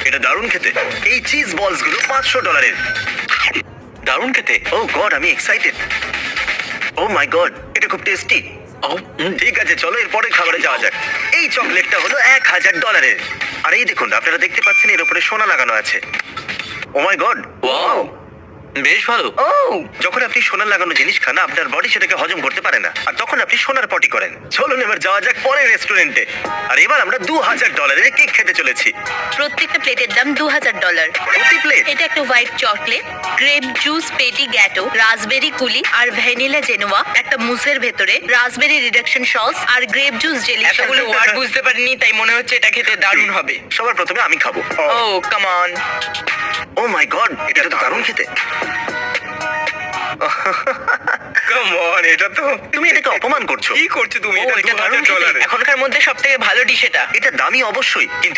এটা দারুণ খেতে। এই চিজ বলস গুলো $500। দারুণ খেতে। ও গড, আমি এক্সাইটেড। ও মাই গড, এটা খুব টেস্টি। ঠিক আছে, চলো এর পরের খাবারে যাওয়া যাক। এই চকলেটটা হলো $1000। আর এই দেখুন, আপনারা দেখতে পাচ্ছেন এর উপরে সোনা লাগানো আছে। ও মাই গড, ওয়াও, বেশ ভালো। ও, যখন আপনি সোনা লাগানো জিনিস খান, আপনার বডি সেটাকে হজম করতে পারে না, আর তখন আপনি সোনার পটি করেন। চলুন এবার যাওয়া যাক পরের রেস্টুরেন্টে। আর এবার আমরা $2000 কেক খেতে চলেছি। প্রত্যেকটা প্লেটের দাম $2000। প্রতি প্লেট? এটা একটা হোয়াইট চকলেট, গ্রেপ জুস পেটি গ্যাটো, রাসবেরি কুলি আর ভ্যানিলা জেনোয়া, একটা মুসের ভেতরে রাসবেরি রিডাকশন সস আর গ্রেপ জুস জেলি। এতগুলো ওয়ার্ড বুঝতে পারিনি, তাই মনে হচ্ছে এটা খেতে দারুণ হবে। সবার প্রথমে আমি খাবো। ও come on. O my god, এটা তো দারুণ খেতে। কাম অন, এটা তো তুমি এটাকে অপমান করছো। কি করছো তুমি? ও, এটা দারুণ খেতে। $2000। এখনকার মধ্যে সবথেকে ভালো ডিশ এটা। এটা দামি অবশ্যই, কিন্তু